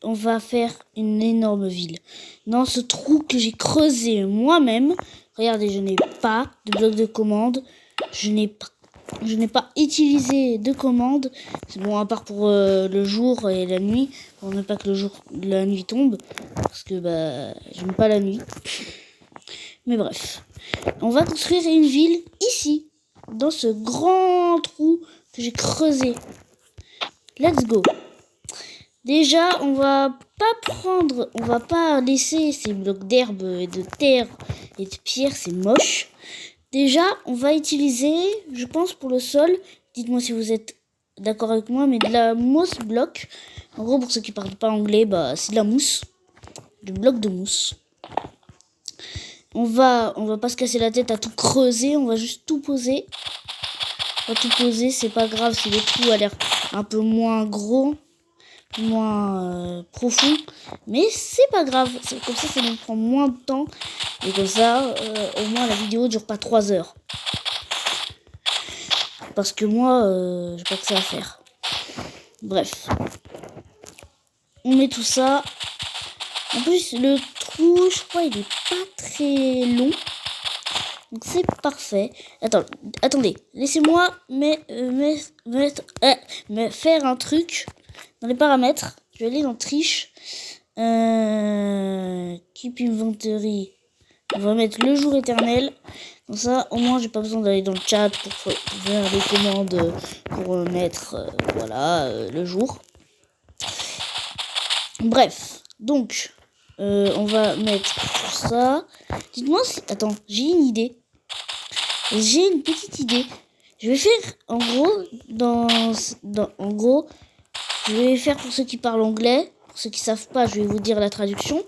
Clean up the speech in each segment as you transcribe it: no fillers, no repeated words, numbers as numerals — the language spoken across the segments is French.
on va faire une énorme ville. Dans ce trou que j'ai creusé moi-même. Regardez, je n'ai pas de bloc de commande. Je n'ai pas utilisé de commande. C'est bon, à part pour le jour et la nuit. Pour ne pas que la nuit tombe. Parce que j'aime pas la nuit. Mais bref. On va construire une ville ici. Dans ce grand trou que j'ai creusé. Let's go. Déjà, on va pas laisser ces blocs d'herbe et de terre et de pierre, c'est moche. Déjà, on va utiliser, je pense pour le sol, dites-moi si vous êtes d'accord avec moi, mais de la mousse bloc. En gros, pour ceux qui parlent pas anglais, c'est de la mousse, du bloc de mousse. On va pas se casser la tête à tout creuser, on va juste tout poser. On va tout poser, c'est pas grave si le trou a l'air un peu moins gros. Moins profond, mais c'est pas grave, comme ça nous prend moins de temps et comme ça au moins la vidéo dure pas 3 heures parce que moi j'ai pas que ça à faire. Bref, on met tout ça. En plus le trou, je crois, il est pas très long, donc c'est parfait. Attendez, laissez-moi faire un truc dans les paramètres. Je vais aller dans Triche. Keep Inventory. On va mettre le jour éternel. Comme ça, au moins, j'ai pas besoin d'aller dans le chat pour faire des commandes pour mettre le jour. Bref, donc, on va mettre tout ça. Dites-moi si... Attends, j'ai une idée. J'ai une petite idée. Je vais faire, en gros, je vais faire pour ceux qui parlent anglais. Pour ceux qui savent pas, je vais vous dire la traduction.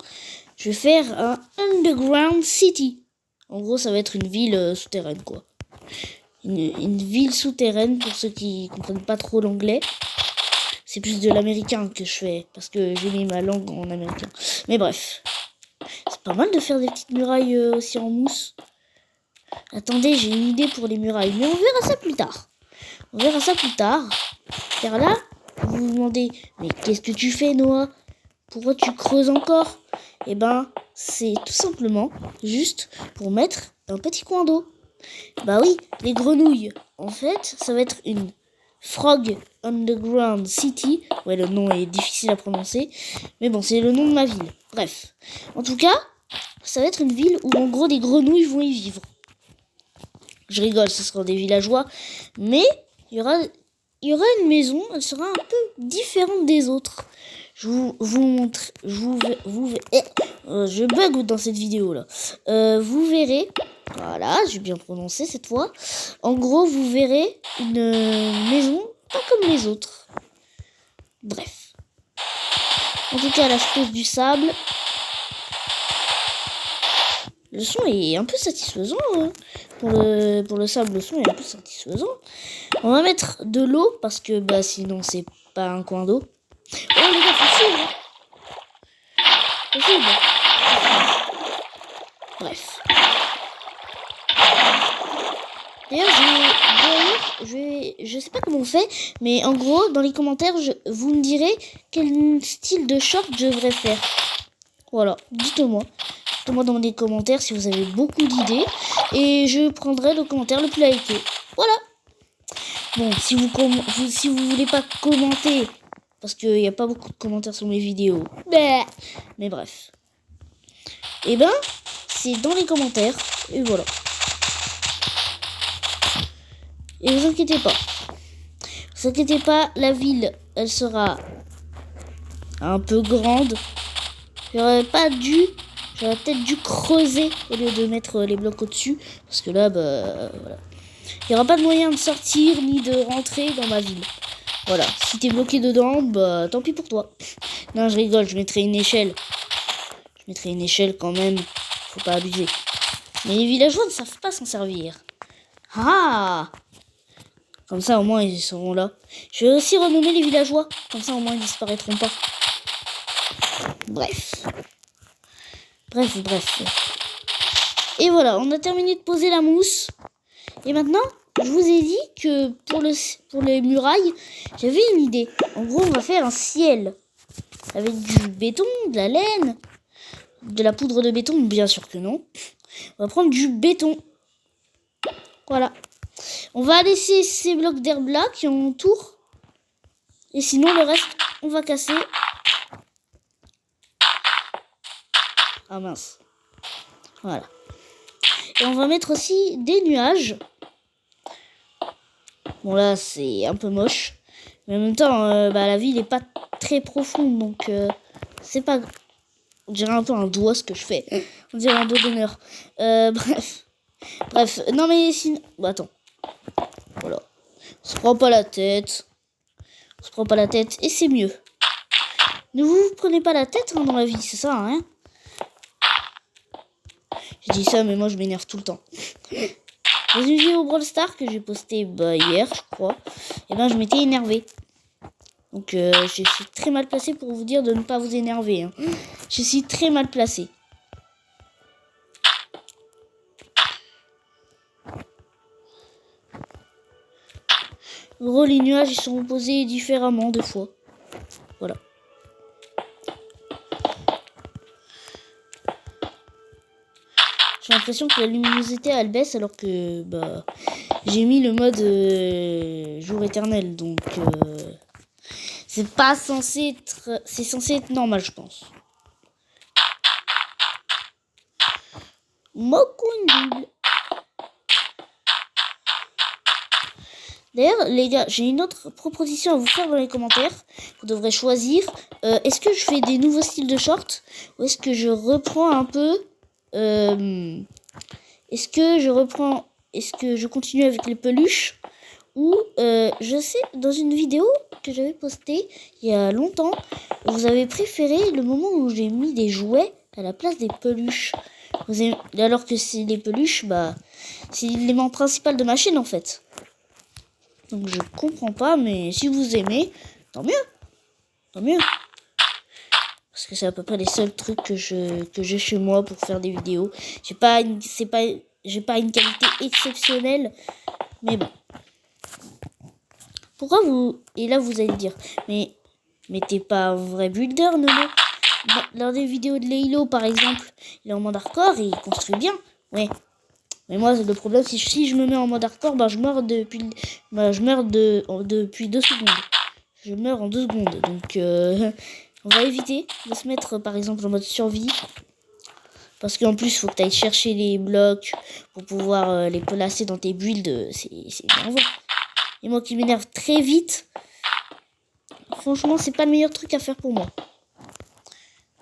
Je vais faire un underground city. En gros, ça va être une ville souterraine, quoi. Une ville souterraine pour ceux qui comprennent pas trop l'anglais. C'est plus de l'américain que je fais parce que j'ai mis ma langue en américain. Mais bref, c'est pas mal de faire des petites murailles aussi en mousse. Attendez, j'ai une idée pour les murailles, mais on verra ça plus tard. Car là, vous vous demandez, mais qu'est-ce que tu fais, Noah? Pourquoi tu creuses encore? Eh ben, c'est tout simplement juste pour mettre un petit coin d'eau. Bah oui, les grenouilles. En fait, ça va être une Frog Underground City. Ouais, le nom est difficile à prononcer. Mais bon, c'est le nom de ma ville. Bref. En tout cas, ça va être une ville où en gros des grenouilles vont y vivre. Je rigole, ce seront des villageois. Mais il y aura une maison, elle sera un peu différente des autres. Je vous montre, je bug dans cette vidéo là. Vous verrez, voilà, j'ai bien prononcé cette fois. En gros, vous verrez une maison pas comme les autres. Bref. En tout cas, là, je pose du sable. Le son est un peu satisfaisant. Hein. Pour le sable, le son est un peu satisfaisant. On va mettre de l'eau parce que sinon c'est pas un coin d'eau. Oh les gars, possible. Bref. D'ailleurs, je sais pas comment on fait, mais en gros, dans les commentaires, vous me direz quel style de short je devrais faire. Voilà, dites-moi. Dites-moi dans les commentaires si vous avez beaucoup d'idées. Et je prendrai le commentaire le plus liké. Voilà. Bon, si vous voulez pas commenter, parce qu'il n'y a pas beaucoup de commentaires sur mes vidéos. Mais bref. Et c'est dans les commentaires. Et voilà. Et vous inquiétez pas. La ville, elle sera un peu grande. J'aurais peut-être dû creuser au lieu de mettre les blocs au-dessus. Parce que là, voilà. Il n'y aura pas de moyen de sortir ni de rentrer dans ma ville. Voilà, si t'es bloqué dedans, tant pis pour toi. Non, je rigole, je mettrai une échelle. Quand même, faut pas abuser. Mais les villageois ne savent pas s'en servir. Ah! Comme ça, au moins, ils seront là. Je vais aussi renommer les villageois. Comme ça, au moins, ils disparaîtront pas. Bref. Et voilà, on a terminé de poser la mousse. Et maintenant, je vous ai dit que pour les murailles, j'avais une idée. En gros, on va faire un ciel. avec du béton, de la laine, de la poudre de béton? Bien sûr que non. On va prendre du béton. Voilà. On va laisser ces blocs d'herbe là qui entourent. Et sinon, le reste, on va casser. Ah mince. Voilà. Et on va mettre aussi des nuages. Bon là, c'est un peu moche. Mais en même temps, la ville n'est pas très profonde. Donc, c'est pas... On dirait un peu un doigt ce que je fais. On dirait un doigt d'honneur. Bref. Bref. Non mais sinon... Bah, attends. Voilà. On se prend pas la tête. On se prend pas la tête. Et c'est mieux. Ne vous prenez pas la tête dans la vie. C'est ça, hein. Je dis ça, mais moi, je m'énerve tout le temps. Dans une vidéo Brawl Stars que j'ai postée hier, je crois. Et je m'étais énervé. Donc, je suis très mal placé pour vous dire de ne pas vous énerver. Hein. Je suis très mal placé. En gros, les nuages, ils sont posés différemment des fois. Voilà. J'ai l'impression que la luminosité, elle baisse alors que j'ai mis le mode jour éternel. Donc, c'est pas censé être... C'est censé être normal, je pense. Mokundul. D'ailleurs, les gars, j'ai une autre proposition à vous faire dans les commentaires. Vous devrez choisir. Est-ce que je fais des nouveaux styles de shorts? Ou est-ce que je reprends un peu... Est-ce que je continue avec les peluches? Ou, je sais, dans une vidéo que j'avais postée il y a longtemps, vous avez préféré le moment où j'ai mis des jouets à la place des peluches. Alors que c'est les peluches, c'est l'élément principal de ma chaîne en fait. Donc je comprends pas, mais si vous aimez, tant mieux. Tant mieux. Parce que c'est à peu près les seuls trucs que j'ai chez moi pour faire des vidéos. J'ai pas une qualité exceptionnelle, mais bon. Pourquoi vous... Et là, vous allez dire, mais t'es pas un vrai builder, Nono? Dans des vidéos de Laylo, par exemple, il est en mode hardcore et il construit bien. Ouais. Mais moi, le problème, c'est que si je me mets en mode hardcore, je meurs depuis 2 secondes. Je meurs en 2 secondes. Donc, on va éviter de se mettre, par exemple, en mode survie. Parce qu'en plus, il faut que tu ailles chercher les blocs pour pouvoir les placer dans tes builds. C'est énervant. Et moi qui m'énerve très vite, franchement, c'est pas le meilleur truc à faire pour moi.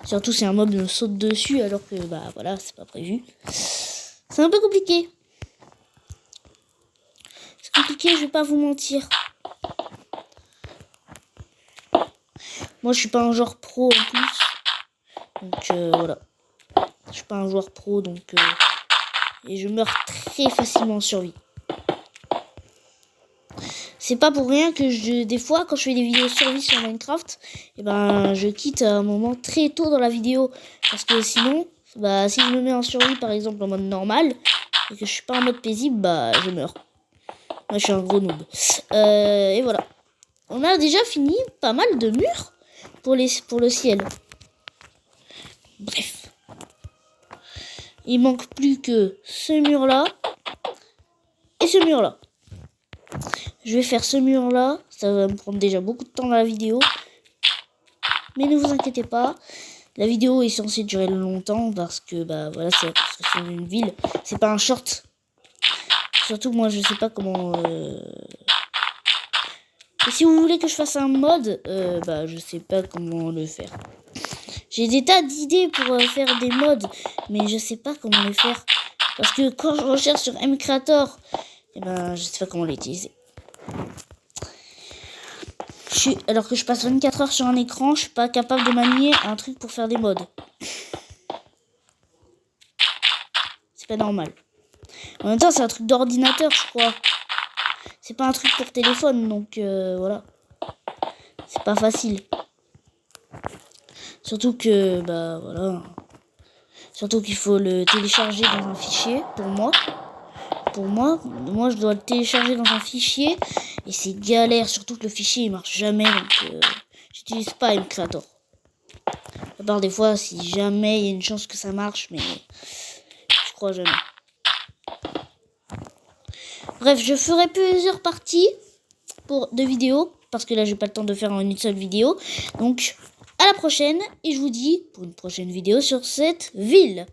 Surtout si un mob me saute dessus alors que, voilà, c'est pas prévu. C'est un peu compliqué. C'est compliqué, je vais pas vous mentir. Moi, je suis pas un joueur pro en plus. Donc, voilà. Je suis pas un joueur pro, donc... et je meurs très facilement en survie. C'est pas pour rien que des fois, quand je fais des vidéos survie sur Minecraft, je quitte à un moment très tôt dans la vidéo. Parce que sinon, si je me mets en survie, par exemple, en mode normal, et que je suis pas en mode paisible, je meurs. Moi, je suis un gros noob. Et voilà. On a déjà fini pas mal de murs pour le ciel. Bref. Il manque plus que ce mur-là et ce mur-là. Je vais faire ce mur-là. Ça va me prendre déjà beaucoup de temps dans la vidéo. Mais ne vous inquiétez pas. La vidéo est censée durer longtemps parce que, voilà, c'est la construction d'une ville. C'est pas un short. Surtout, moi, je sais pas comment... Et si vous voulez que je fasse un mode, je sais pas comment le faire. J'ai des tas d'idées pour faire des mods, mais je sais pas comment les faire. Parce que quand je recherche sur Mcreator, je sais pas comment l'utiliser. Alors que je passe 24 heures sur un écran, je suis pas capable de manier un truc pour faire des mods. C'est pas normal. En même temps, c'est un truc d'ordinateur, je crois. C'est pas un truc pour téléphone, donc voilà. C'est pas facile. Surtout que, voilà. Surtout qu'il faut le télécharger dans un fichier, pour moi. Moi, je dois le télécharger dans un fichier. Et c'est galère, surtout que le fichier, il marche jamais. Donc, j'utilise pas Mcreator. À part des fois, si jamais il y a une chance que ça marche, mais je crois jamais. Bref, je ferai plusieurs parties de vidéos, parce que là, j'ai pas le temps de faire en une seule vidéo. Donc, à la prochaine, et je vous dis pour une prochaine vidéo sur cette ville.